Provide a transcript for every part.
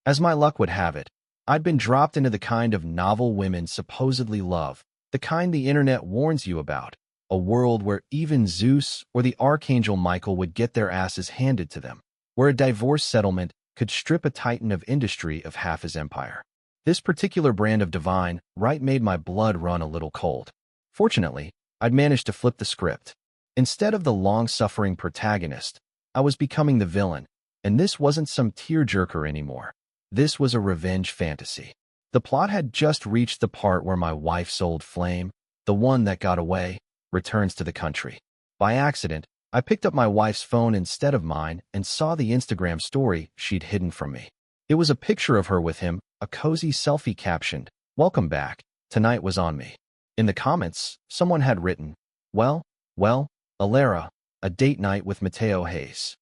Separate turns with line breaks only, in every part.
As my luck would have it, I'd been dropped into the kind of novel women supposedly love, the kind the internet warns you about, a world where even Zeus or the Archangel Michael would get their asses handed to them, where a divorce settlement could strip a titan of industry of half his empire. This particular brand of divine right made my blood run a little cold. Fortunately, I'd managed to flip the script. Instead of the long-suffering protagonist, I was becoming the villain, and this wasn't some tearjerker anymore. This was a revenge fantasy. The plot had just reached the part where my wife's old flame, the one that got away, returns to the country. By accident, I picked up my wife's phone instead of mine and saw the Instagram story she'd hidden from me. It was a picture of her with him, a cozy selfie captioned, "Welcome back, tonight was on me." In the comments, someone had written, well, Alara, a date night with Mateo Hayes.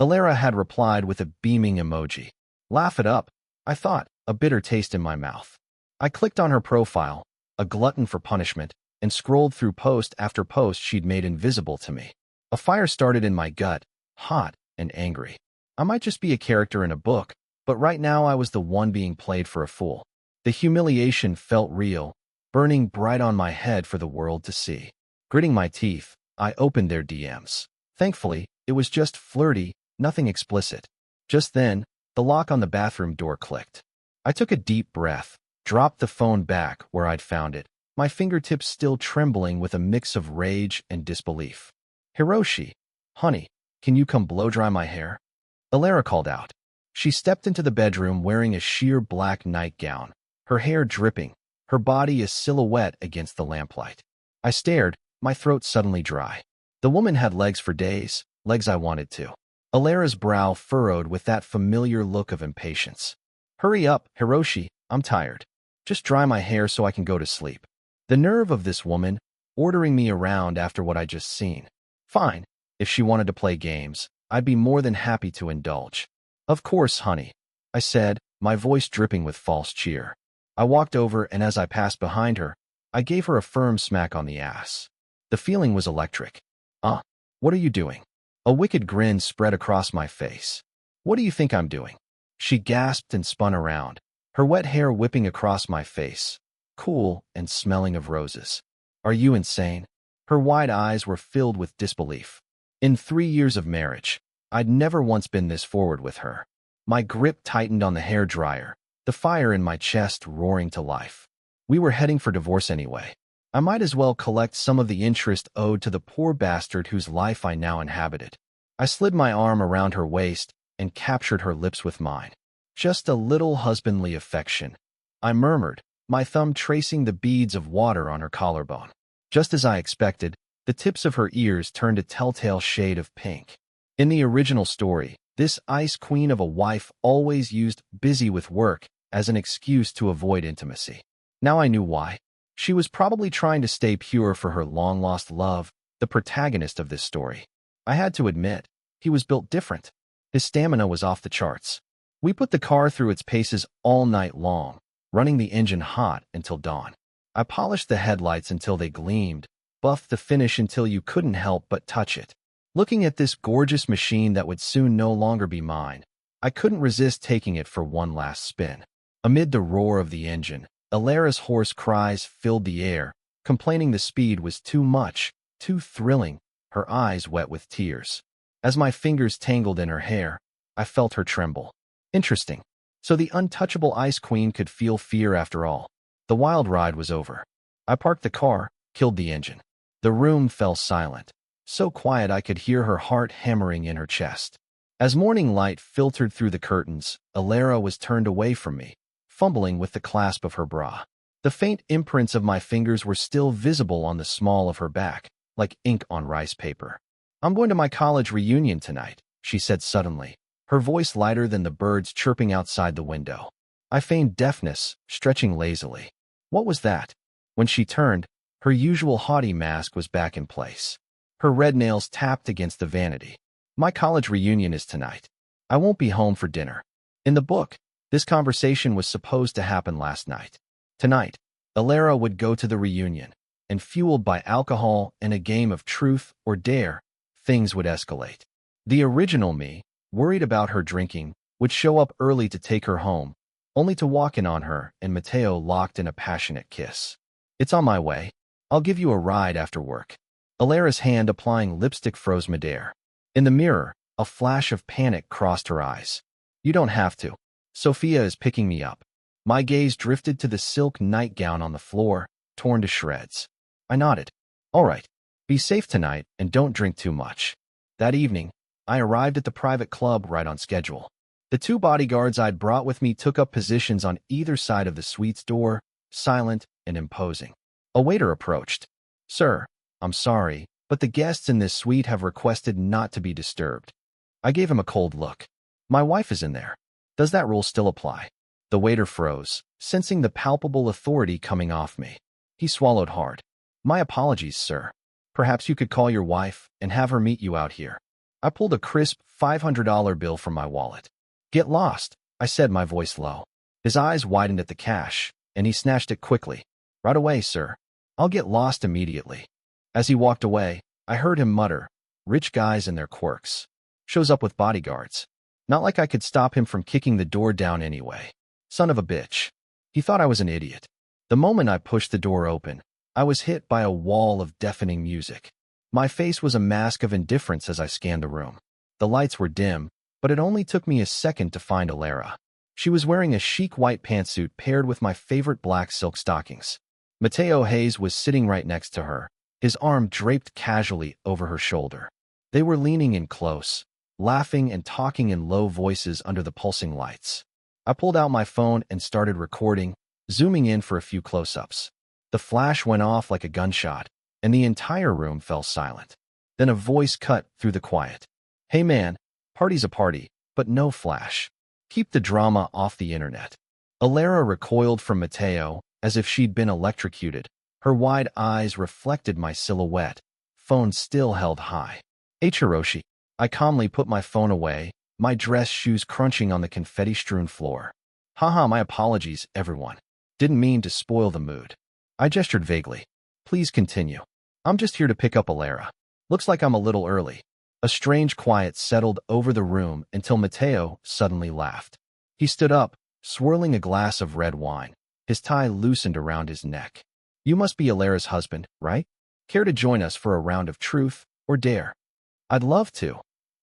Alara had replied with a beaming emoji. Laugh it up, I thought, a bitter taste in my mouth. I clicked on her profile, a glutton for punishment, and scrolled through post after post she'd made invisible to me. A fire started in my gut, hot and angry. I might just be a character in a book, but right now I was the one being played for a fool. The humiliation felt real, burning bright on my head for the world to see. Gritting my teeth, I opened their DMs. Thankfully, it was just flirty, nothing explicit. Just then, the lock on the bathroom door clicked. I took a deep breath, dropped the phone back where I'd found it, my fingertips still trembling with a mix of rage and disbelief. Hiroshi, honey, can you come blow-dry my hair? Alara called out. She stepped into the bedroom wearing a sheer black nightgown, her hair dripping, her body a silhouette against the lamplight. I stared, my throat suddenly dry. The woman had legs for days, legs I wanted to. Alara's brow furrowed with that familiar look of impatience. Hurry up, Hiroshi, I'm tired. Just dry my hair so I can go to sleep. The nerve of this woman, ordering me around after what I'd just seen. Fine, if she wanted to play games, I'd be more than happy to indulge. Of course, honey, I said, my voice dripping with false cheer. I walked over and as I passed behind her, I gave her a firm smack on the ass. The feeling was electric. What are you doing? A wicked grin spread across my face. What do you think I'm doing? She gasped and spun around, her wet hair whipping across my face, cool and smelling of roses. Are you insane? Her wide eyes were filled with disbelief. In 3 years of marriage, I'd never once been this forward with her. My grip tightened on the hairdryer, the fire in my chest roaring to life. We were heading for divorce anyway. I might as well collect some of the interest owed to the poor bastard whose life I now inhabited. I slid my arm around her waist and captured her lips with mine. Just a little husbandly affection, I murmured, my thumb tracing the beads of water on her collarbone. Just as I expected, the tips of her ears turned a telltale shade of pink. In the original story, this ice queen of a wife always used busy with work as an excuse to avoid intimacy. Now I knew why. She was probably trying to stay pure for her long-lost love, the protagonist of this story. I had to admit, he was built different. His stamina was off the charts. We put the car through its paces all night long, running the engine hot until dawn. I polished the headlights until they gleamed, buffed the finish until you couldn't help but touch it. Looking at this gorgeous machine that would soon no longer be mine, I couldn't resist taking it for one last spin. Amid the roar of the engine, Alara's hoarse cries filled the air, complaining the speed was too much, too thrilling, her eyes wet with tears. As my fingers tangled in her hair, I felt her tremble. Interesting. So the untouchable Ice Queen could feel fear after all. The wild ride was over. I parked the car, killed the engine. The room fell silent, so quiet I could hear her heart hammering in her chest. As morning light filtered through the curtains, Alara was turned away from me, fumbling with the clasp of her bra. The faint imprints of my fingers were still visible on the small of her back, like ink on rice paper. I'm going to my college reunion tonight, she said suddenly, her voice lighter than the birds chirping outside the window. I feigned deafness, stretching lazily. What was that? When she turned, her usual haughty mask was back in place. Her red nails tapped against the vanity. My college reunion is tonight. I won't be home for dinner. In the book, this conversation was supposed to happen last night. Tonight, Alara would go to the reunion, and fueled by alcohol and a game of truth or dare, things would escalate. The original me, worried about her drinking, would show up early to take her home, only to walk in on her and Mateo locked in a passionate kiss. It's on my way. I'll give you a ride after work. Alara's hand applying lipstick froze midair. In the mirror, a flash of panic crossed her eyes. You don't have to. Sophia is picking me up. My gaze drifted to the silk nightgown on the floor, torn to shreds. I nodded. All right. Be safe tonight and don't drink too much. That evening, I arrived at the private club right on schedule. The two bodyguards I'd brought with me took up positions on either side of the suite's door, silent and imposing. A waiter approached. Sir, I'm sorry, but the guests in this suite have requested not to be disturbed. I gave him a cold look. My wife is in there. Does that rule still apply? The waiter froze, sensing the palpable authority coming off me. He swallowed hard. My apologies, sir. Perhaps you could call your wife and have her meet you out here. I pulled a crisp $500 bill from my wallet. Get lost, I said, my voice low. His eyes widened at the cash, and he snatched it quickly. Right away, sir. I'll get lost immediately. As he walked away, I heard him mutter, rich guys and their quirks. Shows up with bodyguards. Not like I could stop him from kicking the door down anyway. Son of a bitch. He thought I was an idiot. The moment I pushed the door open, I was hit by a wall of deafening music. My face was a mask of indifference as I scanned the room. The lights were dim, but it only took me a second to find Alara. She was wearing a chic white pantsuit paired with my favorite black silk stockings. Mateo Hayes was sitting right next to her, his arm draped casually over her shoulder. They were leaning in close, laughing and talking in low voices under the pulsing lights. I pulled out my phone and started recording, zooming in for a few close-ups. The flash went off like a gunshot, and the entire room fell silent. Then a voice cut through the quiet. Hey man, party's a party, but no flash. Keep the drama off the internet. Alara recoiled from Mateo as if she'd been electrocuted. Her wide eyes reflected my silhouette, phone still held high. Hey Hiroshi. I calmly put my phone away, my dress shoes crunching on the confetti-strewn floor. Haha, my apologies, everyone. Didn't mean to spoil the mood. I gestured vaguely. Please continue. I'm just here to pick up Alara. Looks like I'm a little early. A strange quiet settled over the room until Mateo suddenly laughed. He stood up, swirling a glass of red wine. His tie loosened around his neck. You must be Alara's husband, right? Care to join us for a round of truth or dare? I'd love to,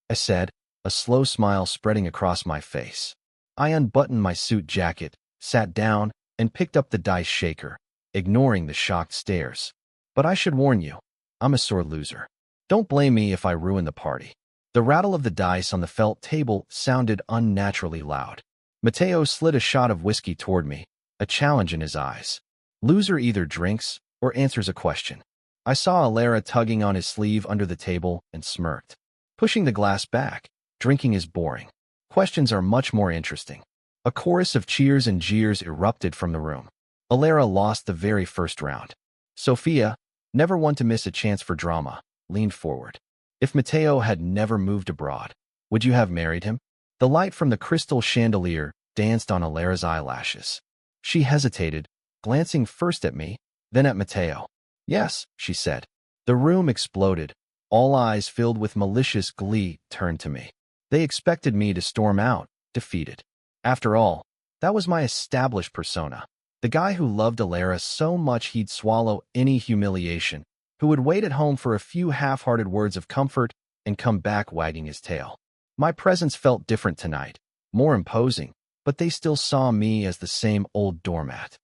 I said, a slow smile spreading across my face. I unbuttoned my suit jacket, sat down, and picked up the dice shaker, ignoring the shocked stares. But I should warn you, I'm a sore loser. Don't blame me if I ruin the party. The rattle of the dice on the felt table sounded unnaturally loud. Mateo slid a shot of whiskey toward me, a challenge in his eyes. Loser either drinks or answers a question. I saw Alara tugging on his sleeve under the table and smirked. Pushing the glass back, drinking is boring. Questions are much more interesting. A chorus of cheers and jeers erupted from the room. Alara lost the very first round. Sophia, never one to miss a chance for drama, leaned forward. If Mateo had never moved abroad, would you have married him? The light from the crystal chandelier danced on Alara's eyelashes. She hesitated, glancing first at me, then at Mateo. Yes, she said. The room exploded. All eyes filled with malicious glee turned to me. They expected me to storm out, defeated. After all, that was my established persona. The guy who loved Alara so much he'd swallow any humiliation, who would wait at home for a few half-hearted words of comfort and come back wagging his tail. My presence felt different tonight, more imposing, but they still saw me as the same old doormat.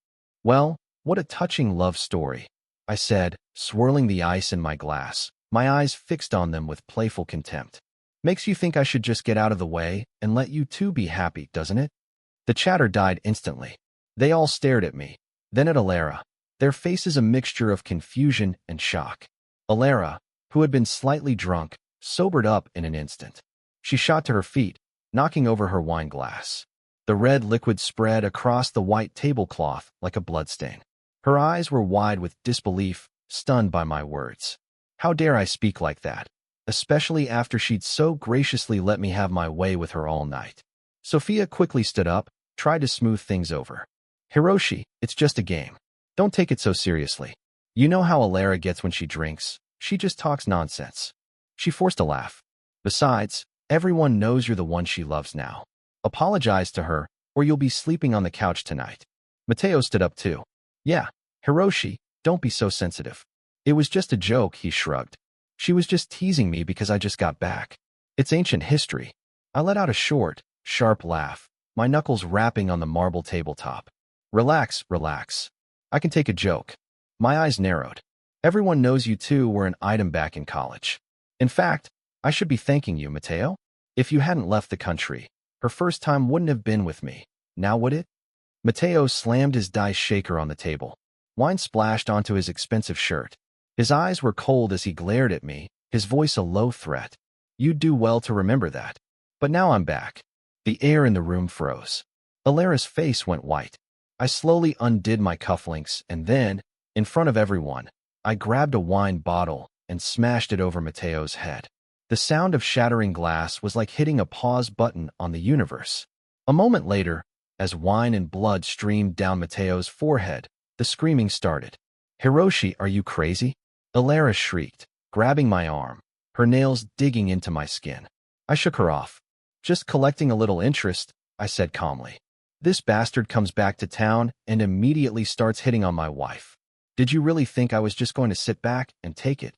Well, what a touching love story, I said, swirling the ice in my glass, my eyes fixed on them with playful contempt. Makes you think I should just get out of the way and let you two be happy, doesn't it? The chatter died instantly. They all stared at me, then at Alara, their faces a mixture of confusion and shock. Alara, who had been slightly drunk, sobered up in an instant. She shot to her feet, knocking over her wine glass. The red liquid spread across the white tablecloth like a bloodstain. Her eyes were wide with disbelief, stunned by my words. How dare I speak like that, especially after she'd so graciously let me have my way with her all night. Sophia quickly stood up, tried to smooth things over. Hiroshi, it's just a game. Don't take it so seriously. You know how Alara gets when she drinks. She just talks nonsense. She forced a laugh. Besides, everyone knows you're the one she loves now. Apologize to her, or you'll be sleeping on the couch tonight. Mateo stood up too. Yeah, Hiroshi, don't be so sensitive. It was just a joke, he shrugged. She was just teasing me because I just got back. It's ancient history. I let out a short, sharp laugh, my knuckles rapping on the marble tabletop. Relax, relax. I can take a joke. My eyes narrowed. Everyone knows you two were an item back in college. In fact, I should be thanking you, Mateo. If you hadn't left the country, her first time wouldn't have been with me. Now would it? Mateo slammed his dice shaker on the table. Wine splashed onto his expensive shirt. His eyes were cold as he glared at me, his voice a low threat. You'd do well to remember that. But now I'm back. The air in the room froze. Alara's face went white. I slowly undid my cufflinks and then, in front of everyone, I grabbed a wine bottle and smashed it over Mateo's head. The sound of shattering glass was like hitting a pause button on the universe. A moment later, as wine and blood streamed down Mateo's forehead, the screaming started. Hiroshi, are you crazy? Alara shrieked, grabbing my arm, her nails digging into my skin. I shook her off. Just collecting a little interest, I said calmly. This bastard comes back to town and immediately starts hitting on my wife. Did you really think I was just going to sit back and take it?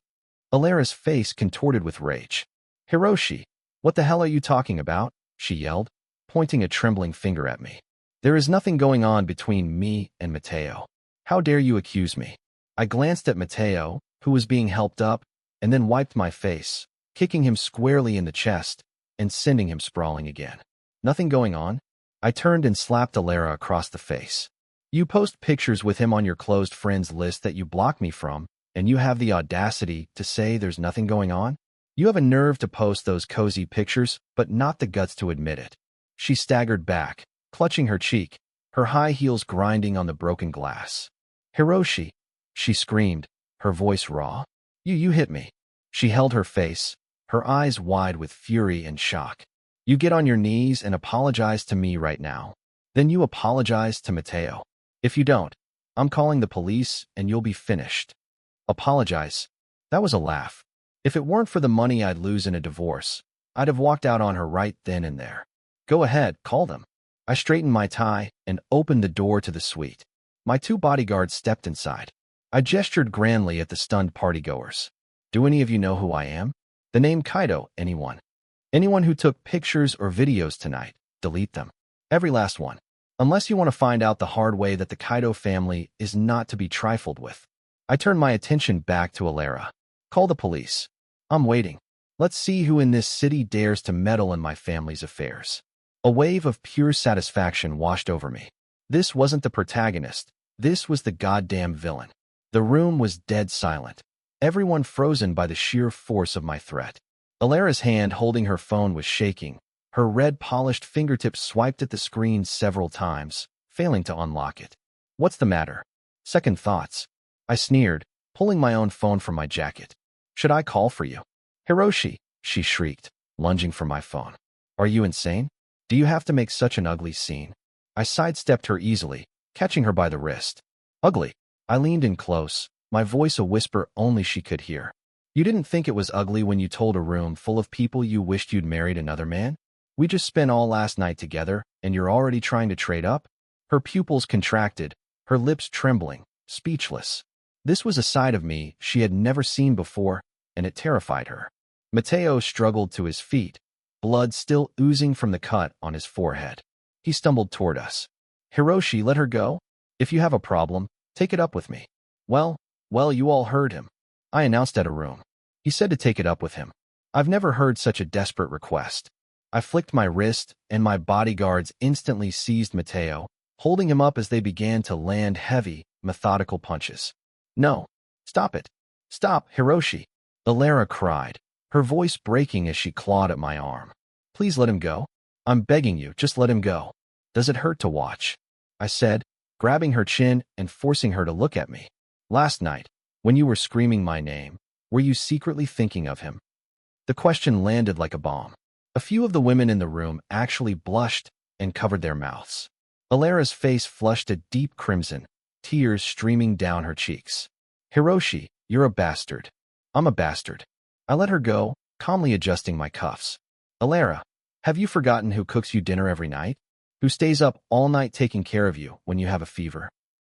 Alara's face contorted with rage. Hiroshi, what the hell are you talking about? She yelled, pointing a trembling finger at me. There is nothing going on between me and Mateo. How dare you accuse me? I glanced at Mateo, who was being helped up, and then wiped my face, kicking him squarely in the chest and sending him sprawling again. Nothing going on? I turned and slapped Alara across the face. You post pictures with him on your closed friends list that you block me from, and you have the audacity to say there's nothing going on? You have a nerve to post those cozy pictures, but not the guts to admit it. She staggered back, clutching her cheek, her high heels grinding on the broken glass. Hiroshi, she screamed, her voice raw. You hit me. She held her face, her eyes wide with fury and shock. You get on your knees and apologize to me right now. Then you apologize to Mateo. If you don't, I'm calling the police and you'll be finished. Apologize. That was a laugh. If it weren't for the money I'd lose in a divorce, I'd have walked out on her right then and there. Go ahead, call them. I straightened my tie and opened the door to the suite. My two bodyguards stepped inside. I gestured grandly at the stunned partygoers. Do any of you know who I am? The name Kaido, anyone? Anyone who took pictures or videos tonight, delete them. Every last one. Unless you want to find out the hard way that the Kaido family is not to be trifled with. I turned my attention back to Alara. Call the police. I'm waiting. Let's see who in this city dares to meddle in my family's affairs. A wave of pure satisfaction washed over me. This wasn't the protagonist. This was the goddamn villain. The room was dead silent. Everyone frozen by the sheer force of my threat. Alara's hand holding her phone was shaking. Her red polished fingertips swiped at the screen several times, failing to unlock it. What's the matter? Second thoughts. I sneered, pulling my own phone from my jacket. Should I call for you? Hiroshi, she shrieked, lunging for my phone. Are you insane? Do you have to make such an ugly scene? I sidestepped her easily, catching her by the wrist. Ugly. I leaned in close, my voice a whisper only she could hear. You didn't think it was ugly when you told a room full of people you wished you'd married another man? We just spent all last night together, and you're already trying to trade up? Her pupils contracted, her lips trembling, speechless. This was a side of me she had never seen before, and it terrified her. Mateo struggled to his feet, blood still oozing from the cut on his forehead. He stumbled toward us. Hiroshi, let her go. If you have a problem, take it up with me. Well, you all heard him. I announced at a room. He said to take it up with him. I've never heard such a desperate request. I flicked my wrist, and my bodyguards instantly seized Mateo, holding him up as they began to land heavy, methodical punches. No. Stop it. Stop, Hiroshi. Alara cried, her voice breaking as she clawed at my arm. Please let him go. I'm begging you, just let him go. Does it hurt to watch? I said, grabbing her chin and forcing her to look at me. Last night, when you were screaming my name, were you secretly thinking of him? The question landed like a bomb. A few of the women in the room actually blushed and covered their mouths. Alara's face flushed a deep crimson, tears streaming down her cheeks. Hiroshi, you're a bastard. I'm a bastard. I let her go, calmly adjusting my cuffs. Alara, Have you forgotten who cooks you dinner every night? Who stays up all night taking care of you when you have a fever?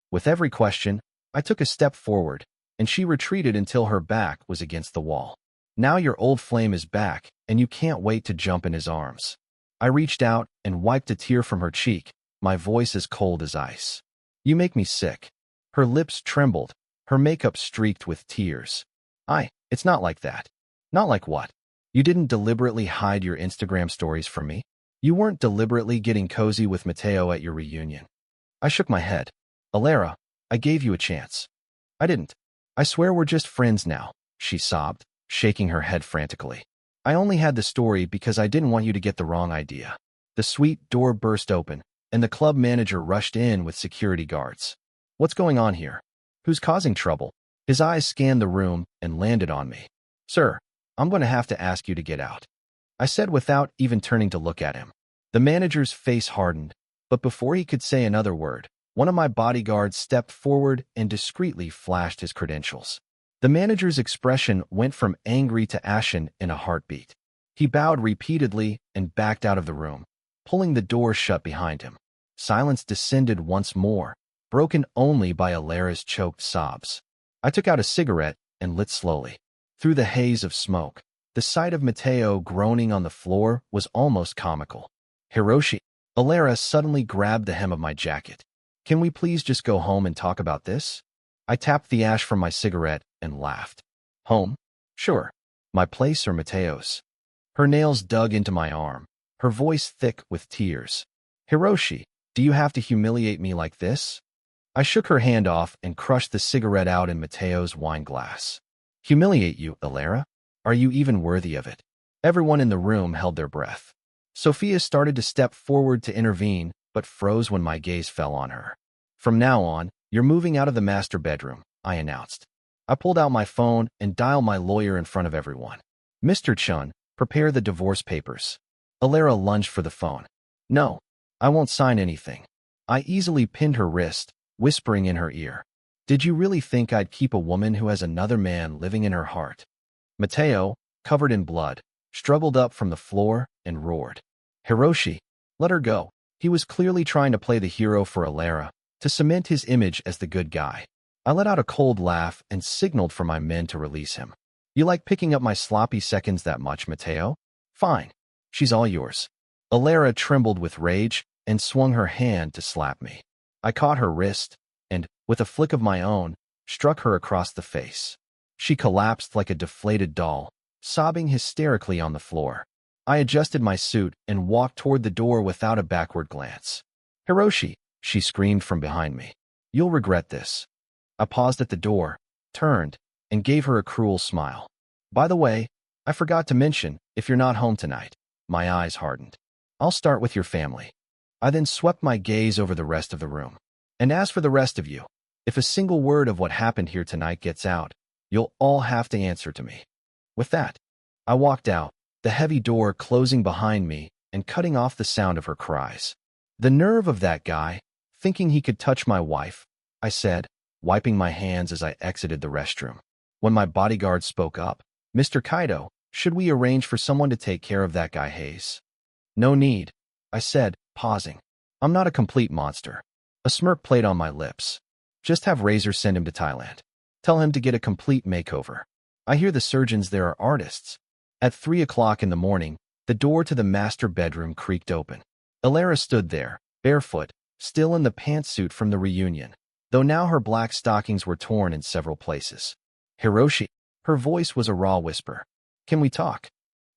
With every question, I took a step forward, and she retreated until her back was against the wall. Now your old flame is back, and you can't wait to jump in his arms. I reached out and wiped a tear from her cheek, my voice as cold as ice. You make me sick. Her lips trembled, her makeup streaked with tears. It's not like that. Not like what? You didn't deliberately hide your Instagram stories from me? You weren't deliberately getting cozy with Mateo at your reunion. I shook my head. Alara, I gave you a chance. I didn't. I swear we're just friends now, she sobbed, shaking her head frantically. I only had the story because I didn't want you to get the wrong idea. The suite door burst open, and the club manager rushed in with security guards. What's going on here? Who's causing trouble? His eyes scanned the room and landed on me. Sir, I'm going to have to ask you to get out, I said without even turning to look at him. The manager's face hardened, but before he could say another word, one of my bodyguards stepped forward and discreetly flashed his credentials. The manager's expression went from angry to ashen in a heartbeat. He bowed repeatedly and backed out of the room, pulling the door shut behind him. Silence descended once more, broken only by Alara's choked sobs. I took out a cigarette and lit slowly. Through the haze of smoke, the sight of Mateo groaning on the floor was almost comical. Hiroshi, Alara suddenly grabbed the hem of my jacket. Can we please just go home and talk about this? I tapped the ash from my cigarette and laughed. Home? Sure. My place or Mateo's? Her nails dug into my arm, her voice thick with tears. Hiroshi, do you have to humiliate me like this? I shook her hand off and crushed the cigarette out in Mateo's wine glass. Humiliate you, Alara? Are you even worthy of it? Everyone in the room held their breath. Sophia started to step forward to intervene, but froze when my gaze fell on her. From now on, you're moving out of the master bedroom, I announced. I pulled out my phone and dialed my lawyer in front of everyone. Mr. Chun, prepare the divorce papers. Alara lunged for the phone. No, I won't sign anything. I easily pinned her wrist, whispering in her ear. Did you really think I'd keep a woman who has another man living in her heart? Mateo, covered in blood, struggled up from the floor and roared. Hiroshi, let her go. He was clearly trying to play the hero for Alara, to cement his image as the good guy. I let out a cold laugh and signaled for my men to release him. You like picking up my sloppy seconds that much, Mateo? Fine. She's all yours. Alara trembled with rage and swung her hand to slap me. I caught her wrist and, with a flick of my own, struck her across the face. She collapsed like a deflated doll, sobbing hysterically on the floor. I adjusted my suit and walked toward the door without a backward glance. Hiroshi, she screamed from behind me. You'll regret this. I paused at the door, turned, and gave her a cruel smile. By the way, I forgot to mention, if you're not home tonight. My eyes hardened. I'll start with your family. I then swept my gaze over the rest of the room. And as for the rest of you, if a single word of what happened here tonight gets out, you'll all have to answer to me. With that, I walked out, the heavy door closing behind me and cutting off the sound of her cries. The nerve of that guy, thinking he could touch my wife, I said, wiping my hands as I exited the restroom. When my bodyguard spoke up, Mr. Kaido, should we arrange for someone to take care of that guy Hayes? No need, I said, pausing. I'm not a complete monster. A smirk played on my lips. Just have Razor send him to Thailand. Tell him to get a complete makeover. I hear the surgeons there are artists. At 3 o'clock in the morning, the door to the master bedroom creaked open. Alara stood there, barefoot, still in the pantsuit from the reunion, though now her black stockings were torn in several places. Hiroshi, her voice was a raw whisper. Can we talk?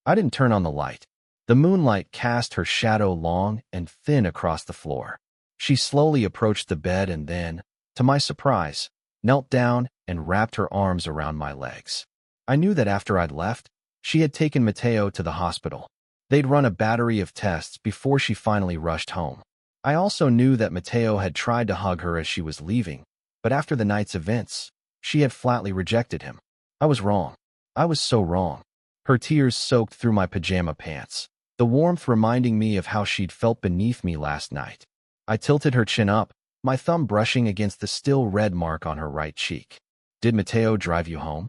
I didn't turn on the light. The moonlight cast her shadow long and thin across the floor. She slowly approached the bed and then, to my surprise, knelt down and wrapped her arms around my legs. I knew that after I'd left, she had taken Mateo to the hospital. They'd run a battery of tests before she finally rushed home. I also knew that Mateo had tried to hug her as she was leaving, but after the night's events, she had flatly rejected him. I was wrong. I was so wrong. Her tears soaked through my pajama pants, the warmth reminding me of how she'd felt beneath me last night. I tilted her chin up, my thumb brushing against the still red mark on her right cheek. Did Mateo drive you home?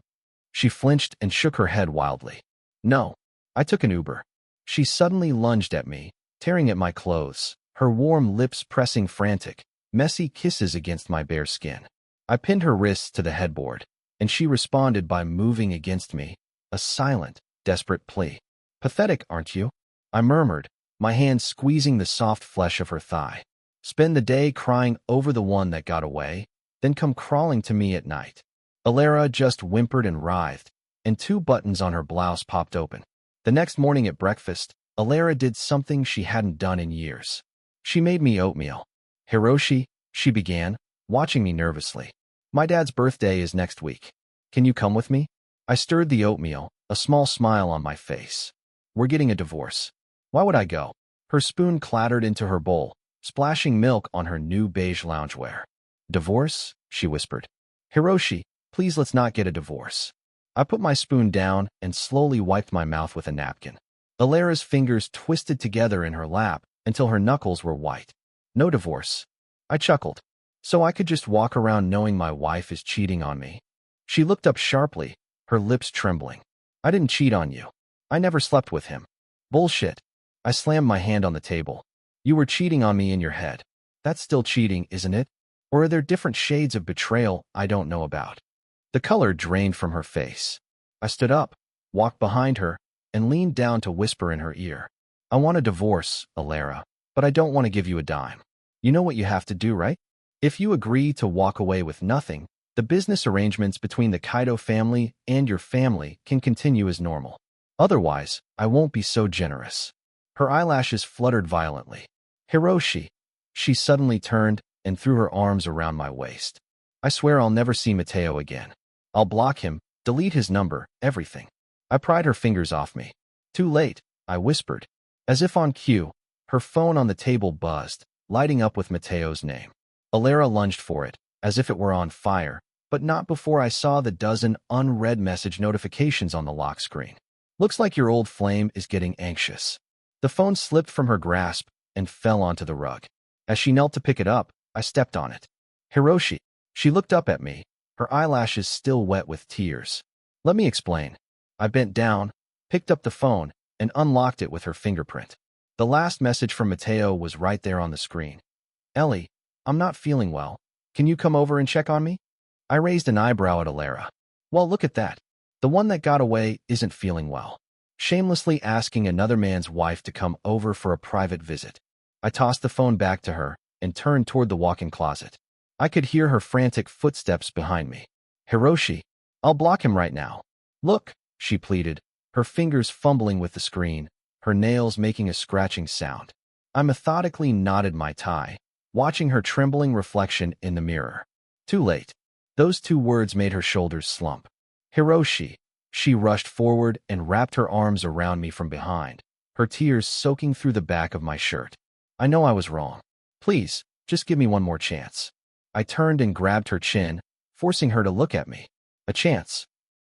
She flinched and shook her head wildly. No, I took an Uber. She suddenly lunged at me, tearing at my clothes, her warm lips pressing frantic, messy kisses against my bare skin. I pinned her wrists to the headboard, and she responded by moving against me, a silent, desperate plea. "Pathetic, aren't you?" I murmured, my hand squeezing the soft flesh of her thigh. "Spend the day crying over the one that got away, then come crawling to me at night." Alara just whimpered and writhed, and 2 buttons on her blouse popped open. The next morning at breakfast, Alara did something she hadn't done in years. She made me oatmeal. "Hiroshi," she began, watching me nervously. "My dad's birthday is next week. Can you come with me?" I stirred the oatmeal, a small smile on my face. "We're getting a divorce." "Why would I go?" Her spoon clattered into her bowl, splashing milk on her new beige loungewear. "Divorce?" she whispered. "Hiroshi, please let's not get a divorce." I put my spoon down and slowly wiped my mouth with a napkin. Alara's fingers twisted together in her lap until her knuckles were white. "No divorce." I chuckled. "So I could just walk around knowing my wife is cheating on me?" She looked up sharply, her lips trembling. "I didn't cheat on you. I never slept with him." "Bullshit." I slammed my hand on the table. "You were cheating on me in your head. That's still cheating, isn't it? Or are there different shades of betrayal I don't know about?" The color drained from her face. I stood up, walked behind her, and leaned down to whisper in her ear. "I want a divorce, Alara, but I don't want to give you a dime. You know what you have to do, right? If you agree to walk away with nothing, the business arrangements between the Kaido family and your family can continue as normal. Otherwise, I won't be so generous." Her eyelashes fluttered violently. "Hiroshi." She suddenly turned and threw her arms around my waist. "I swear I'll never see Mateo again. I'll block him, delete his number, everything." I pried her fingers off me. "Too late," I whispered. As if on cue, her phone on the table buzzed, lighting up with Mateo's name. Alara lunged for it, as if it were on fire, but not before I saw the dozen unread message notifications on the lock screen. "Looks like your old flame is getting anxious." The phone slipped from her grasp and fell onto the rug. As she knelt to pick it up, I stepped on it. "Hiroshi." She looked up at me, her eyelashes still wet with tears. "Let me explain." I bent down, picked up the phone, and unlocked it with her fingerprint. The last message from Mateo was right there on the screen. "Ellie, I'm not feeling well. Can you come over and check on me?" I raised an eyebrow at Alara. "Well, look at that. The one that got away isn't feeling well. Shamelessly asking another man's wife to come over for a private visit." I tossed the phone back to her and turned toward the walk-in closet. I could hear her frantic footsteps behind me. "Hiroshi, I'll block him right now." "Look," she pleaded, her fingers fumbling with the screen, her nails making a scratching sound. I methodically knotted my tie, watching her trembling reflection in the mirror. Too late. Those 2 words made her shoulders slump. "Hiroshi." She rushed forward and wrapped her arms around me from behind, her tears soaking through the back of my shirt. "I know I was wrong. Please, just give me one more chance." I turned and grabbed her chin, forcing her to look at me. "A chance?"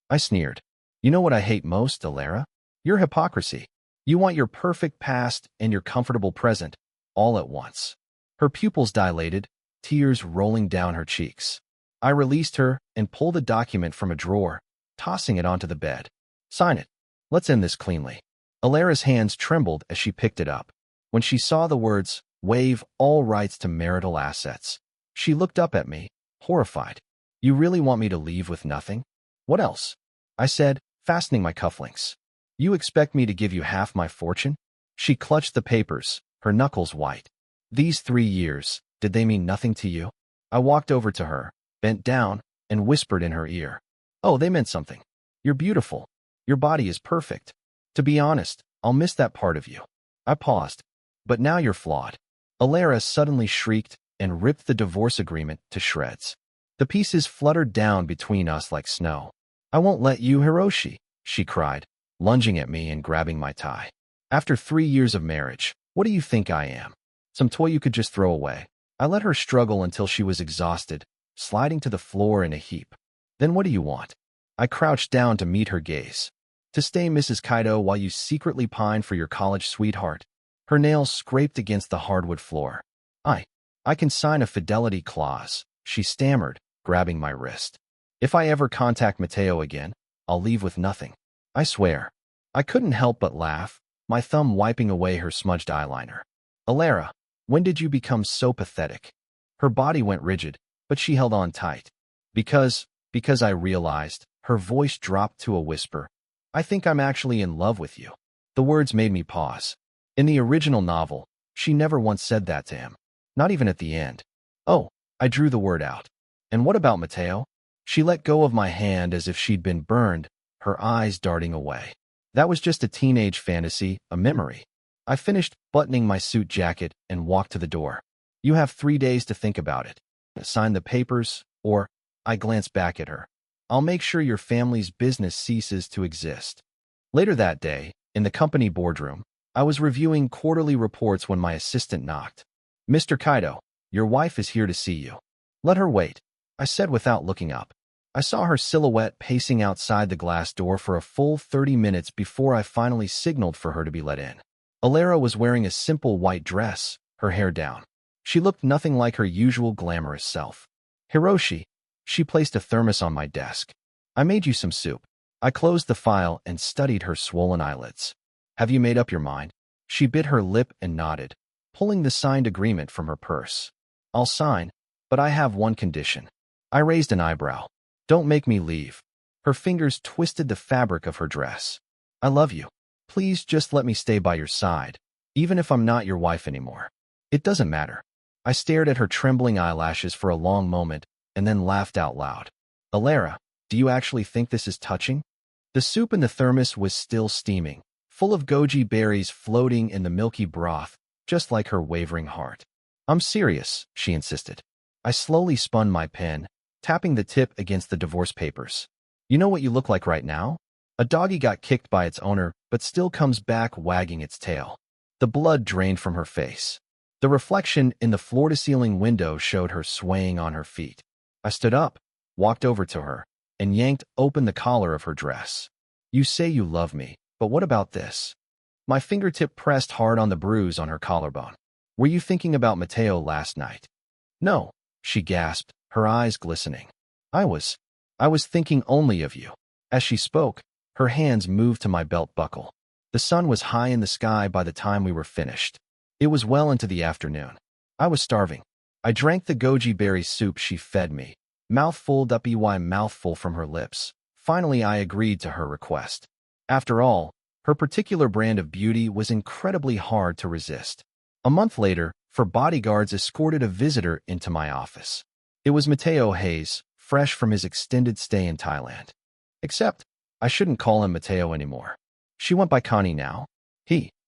I sneered. "You know what I hate most, Alara? Your hypocrisy. You want your perfect past and your comfortable present, all at once." Her pupils dilated, tears rolling down her cheeks. I released her and pulled a document from a drawer, tossing it onto the bed. "Sign it. Let's end this cleanly." Alara's hands trembled as she picked it up. When she saw the words, "Waive all rights to marital assets," she looked up at me, horrified. "You really want me to leave with nothing?" "What else?" I said, fastening my cufflinks. "You expect me to give you half my fortune?" She clutched the papers, her knuckles white. "These 3 years, did they mean nothing to you?" I walked over to her, bent down, and whispered in her ear. "Oh, they meant something. You're beautiful. Your body is perfect. To be honest, I'll miss that part of you." I paused. "But now you're flawed." Alara suddenly shrieked and ripped the divorce agreement to shreds. The pieces fluttered down between us like snow. "I won't let you, Hiroshi," she cried, lunging at me and grabbing my tie. "After 3 years of marriage, what do you think I am? Some toy you could just throw away?" I let her struggle until she was exhausted, sliding to the floor in a heap. "Then what do you want?" I crouched down to meet her gaze. "To stay Mrs. Kaido while you secretly pine for your college sweetheart." Her nails scraped against the hardwood floor. I can sign a fidelity clause," she stammered, grabbing my wrist. "If I ever contact Mateo again, I'll leave with nothing. I swear." I couldn't help but laugh, my thumb wiping away her smudged eyeliner. Alara, when did you become so pathetic? Her body went rigid, but she held on tight. Because I realized, her voice dropped to a whisper. I think I'm actually in love with you. The words made me pause. In the original novel, she never once said that to him. Not even at the end. Oh, I drew the word out. And what about Mateo? She let go of my hand as if she'd been burned, her eyes darting away. That was just a teenage fantasy, a memory. I finished buttoning my suit jacket and walked to the door. You have 3 days to think about it. Sign the papers, or, I glanced back at her. I'll make sure your family's business ceases to exist. Later that day, in the company boardroom, I was reviewing quarterly reports when my assistant knocked. Mr. Kaido, your wife is here to see you. Let her wait, I said without looking up. I saw her silhouette pacing outside the glass door for a full 30 minutes before I finally signaled for her to be let in. Alara was wearing a simple white dress, her hair down. She looked nothing like her usual glamorous self. Hiroshi, she placed a thermos on my desk. I made you some soup. I closed the file and studied her swollen eyelids. Have you made up your mind? She bit her lip and nodded, pulling the signed agreement from her purse. I'll sign, but I have one condition. I raised an eyebrow. Don't make me leave. Her fingers twisted the fabric of her dress. I love you. Please just let me stay by your side, even if I'm not your wife anymore. It doesn't matter. I stared at her trembling eyelashes for a long moment and then laughed out loud. Alara, do you actually think this is touching? The soup in the thermos was still steaming, full of goji berries floating in the milky broth, just like her wavering heart. I'm serious, she insisted. I slowly spun my pen, tapping the tip against the divorce papers. You know what you look like right now? A doggy got kicked by its owner, but still comes back wagging its tail. The blood drained from her face. The reflection in the floor-to-ceiling window showed her swaying on her feet. I stood up, walked over to her, and yanked open the collar of her dress. You say you love me, but what about this? My fingertip pressed hard on the bruise on her collarbone. Were you thinking about Mateo last night? No, she gasped, her eyes glistening. I was thinking only of you. As she spoke, her hands moved to my belt buckle. The sun was high in the sky by the time we were finished. It was well into the afternoon. I was starving. I drank the goji berry soup she fed me, mouthful mouthful from her lips. Finally, I agreed to her request. After all, her particular brand of beauty was incredibly hard to resist. A month later, four bodyguards escorted a visitor into my office. It was Mateo Hayes, fresh from his extended stay in Thailand. Except, I shouldn't call him Mateo anymore. She went by Connie now.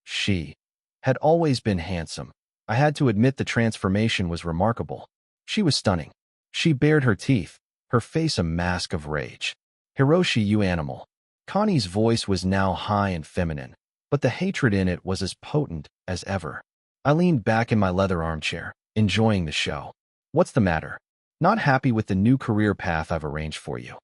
She had always been handsome. I had to admit the transformation was remarkable. She was stunning. She bared her teeth, her face a mask of rage. Hiroshi, you animal. Connie's voice was now high and feminine, but the hatred in it was as potent as ever. I leaned back in my leather armchair, enjoying the show. What's the matter? Not happy with the new career path I've arranged for you.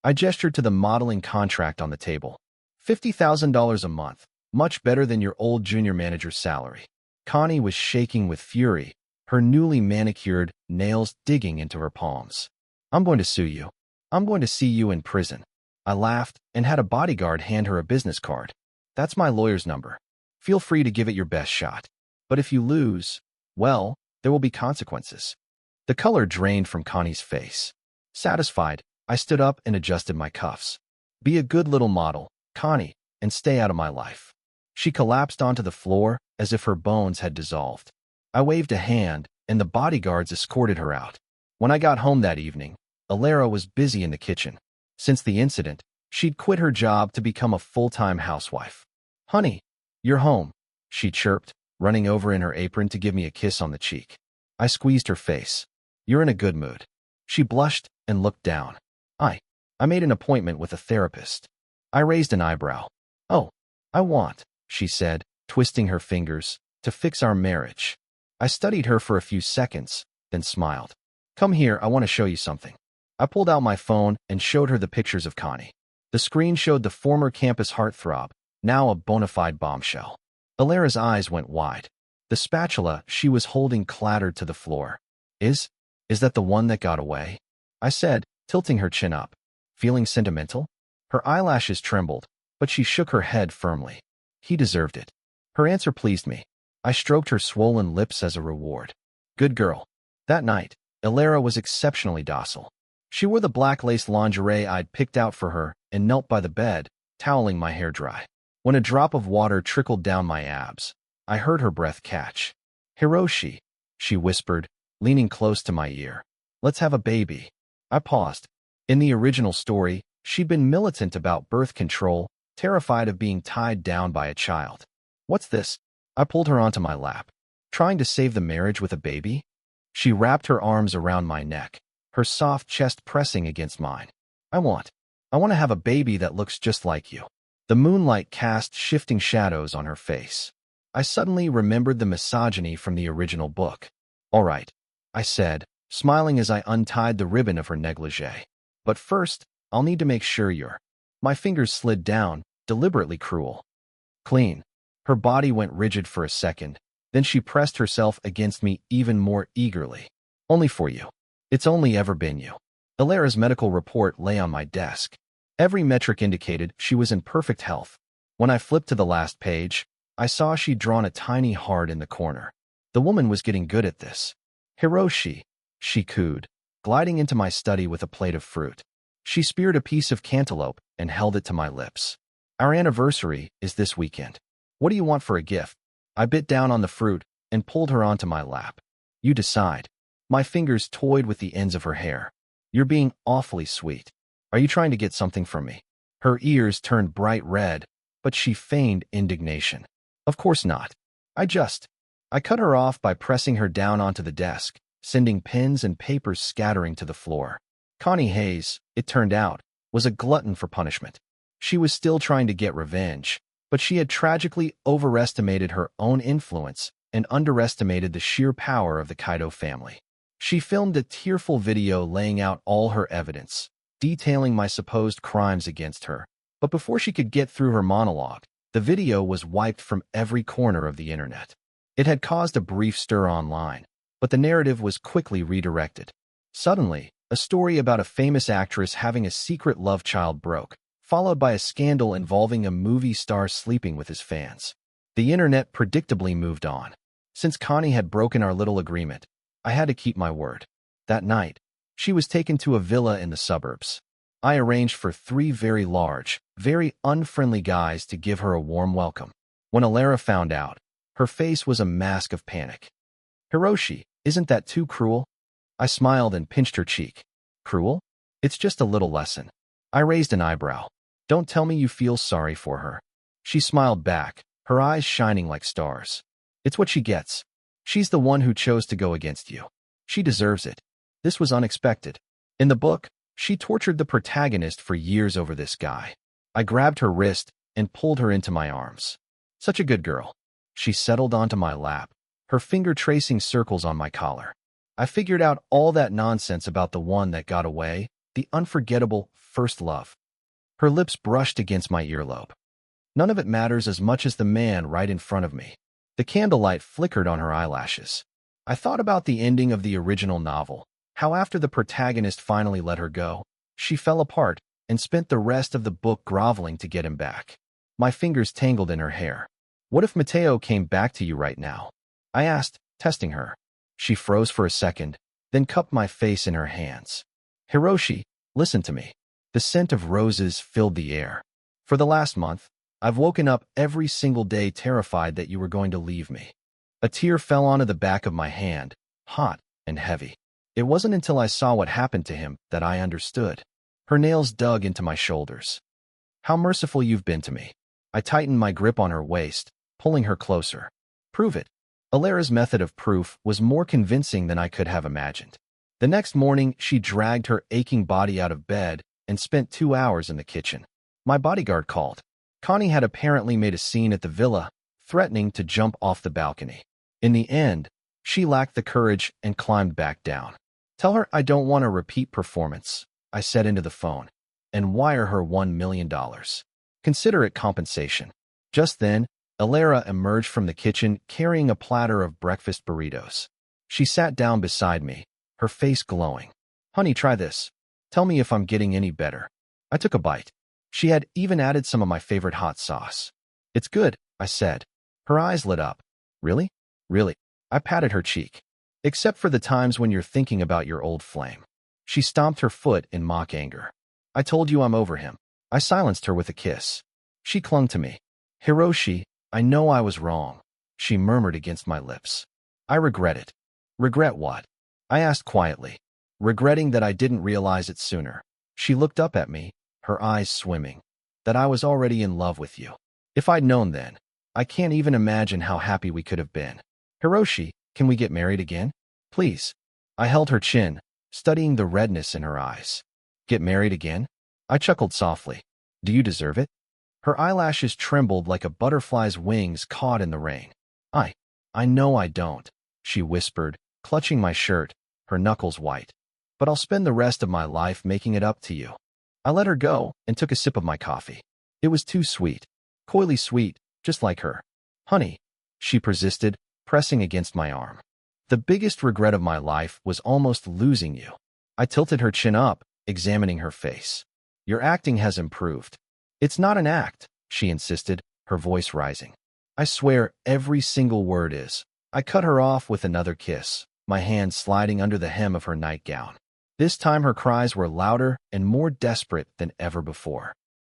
I gestured to the modeling contract on the table. $50,000 a month, much better than your old junior manager's salary. Connie was shaking with fury, her newly manicured nails digging into her palms. I'm going to sue you. I'm going to see you in prison. I laughed and had a bodyguard hand her a business card. That's my lawyer's number. Feel free to give it your best shot. But if you lose, well, there will be consequences. The color drained from Connie's face. Satisfied, I stood up and adjusted my cuffs. Be a good little model, Connie, and stay out of my life. She collapsed onto the floor as if her bones had dissolved. I waved a hand, and the bodyguards escorted her out. When I got home that evening, Alara was busy in the kitchen. Since the incident, she'd quit her job to become a full-time housewife. Honey, you're home, she chirped, running over in her apron to give me a kiss on the cheek. I squeezed her face. You're in a good mood. She blushed and looked down. I made an appointment with a therapist. I raised an eyebrow. Oh, I want, she said, twisting her fingers, to fix our marriage. I studied her for a few seconds, then smiled. Come here, I want to show you something. I pulled out my phone and showed her the pictures of Connie. The screen showed the former campus heartthrob, now a bona fide bombshell. Alara's eyes went wide. The spatula she was holding clattered to the floor. Is that the one that got away? I said, tilting her chin up. Feeling sentimental? Her eyelashes trembled, but she shook her head firmly. He deserved it. Her answer pleased me. I stroked her swollen lips as a reward. Good girl. That night, Ilara was exceptionally docile. She wore the black lace lingerie I'd picked out for her and knelt by the bed, toweling my hair dry. When a drop of water trickled down my abs, I heard her breath catch. Hiroshi, she whispered, leaning close to my ear. Let's have a baby. I paused. In the original story, she'd been militant about birth control, terrified of being tied down by a child. What's this? I pulled her onto my lap. Trying to save the marriage with a baby? She wrapped her arms around my neck, her soft chest pressing against mine. I want to have a baby that looks just like you. The moonlight cast shifting shadows on her face. I suddenly remembered the misogyny from the original book. All right, I said, smiling as I untied the ribbon of her negligee. But first, I'll need to make sure you're. My fingers slid down, deliberately cruel. Clean. Her body went rigid for a second, then she pressed herself against me even more eagerly. Only for you. It's only ever been you. Ilara's medical report lay on my desk. Every metric indicated she was in perfect health. When I flipped to the last page, I saw she'd drawn a tiny heart in the corner. The woman was getting good at this. Hiroshi, she cooed, gliding into my study with a plate of fruit. She speared a piece of cantaloupe and held it to my lips. Our anniversary is this weekend. What do you want for a gift? I bit down on the fruit and pulled her onto my lap. You decide. My fingers toyed with the ends of her hair. You're being awfully sweet. Are you trying to get something from me? Her ears turned bright red, but she feigned indignation. Of course not. I cut her off by pressing her down onto the desk, sending pens and papers scattering to the floor. Connie Hayes, it turned out, was a glutton for punishment. She was still trying to get revenge, but she had tragically overestimated her own influence and underestimated the sheer power of the Kaido family. She filmed a tearful video laying out all her evidence, detailing my supposed crimes against her. But before she could get through her monologue, the video was wiped from every corner of the internet. It had caused a brief stir online, but the narrative was quickly redirected. Suddenly, a story about a famous actress having a secret love child broke, followed by a scandal involving a movie star sleeping with his fans. The internet predictably moved on. Since Connie had broken our little agreement, I had to keep my word. That night, she was taken to a villa in the suburbs. I arranged for 3 very large, very unfriendly guys to give her a warm welcome. When Ilara found out, her face was a mask of panic. Hiroshi, isn't that too cruel? I smiled and pinched her cheek. Cruel? It's just a little lesson. I raised an eyebrow. Don't tell me you feel sorry for her. She smiled back, her eyes shining like stars. It's what she gets. She's the one who chose to go against you. She deserves it. This was unexpected. In the book, she tortured the protagonist for years over this guy. I grabbed her wrist and pulled her into my arms. Such a good girl. She settled onto my lap, her finger tracing circles on my collar. I figured out all that nonsense about the one that got away, the unforgettable first love. Her lips brushed against my earlobe. None of it matters as much as the man right in front of me. The candlelight flickered on her eyelashes. I thought about the ending of the original novel, how after the protagonist finally let her go, she fell apart and spent the rest of the book groveling to get him back. My fingers tangled in her hair. What if Mateo came back to you right now? I asked, testing her. She froze for a second, then cupped my face in her hands. Hiroshi, listen to me. The scent of roses filled the air. For the last month, I've woken up every single day terrified that you were going to leave me. A tear fell onto the back of my hand, hot and heavy. It wasn't until I saw what happened to him that I understood. Her nails dug into my shoulders. How merciful you've been to me. I tightened my grip on her waist, pulling her closer. Prove it. Ilara's method of proof was more convincing than I could have imagined. The next morning, she dragged her aching body out of bed and spent 2 hours in the kitchen. My bodyguard called. Connie had apparently made a scene at the villa, threatening to jump off the balcony. In the end, she lacked the courage and climbed back down. Tell her I don't want a repeat performance, I said into the phone, and wire her $1 million. Consider it compensation. Just then, Ilara emerged from the kitchen carrying a platter of breakfast burritos. She sat down beside me, her face glowing. Honey, try this. Tell me if I'm getting any better. I took a bite. She had even added some of my favorite hot sauce. It's good, I said. Her eyes lit up. Really? Really? I patted her cheek. Except for the times when you're thinking about your old flame. She stomped her foot in mock anger. I told you I'm over him. I silenced her with a kiss. She clung to me. Hiroshi, I know I was wrong, she murmured against my lips. I regret it. Regret what? I asked quietly, regretting that I didn't realize it sooner. She looked up at me, her eyes swimming. That I was already in love with you. If I'd known then, I can't even imagine how happy we could have been. Hiroshi, can we get married again? Please. I held her chin, studying the redness in her eyes. Get married again? I chuckled softly. Do you deserve it? Her eyelashes trembled like a butterfly's wings caught in the rain. I know I don't, she whispered, clutching my shirt, her knuckles white. But I'll spend the rest of my life making it up to you. I let her go and took a sip of my coffee. It was too sweet. Coyly sweet, just like her. Honey, she persisted, pressing against my arm. The biggest regret of my life was almost losing you. I tilted her chin up, examining her face. Your acting has improved. It's not an act, she insisted, her voice rising. I swear every single word is. I cut her off with another kiss, my hand sliding under the hem of her nightgown. This time her cries were louder and more desperate than ever before.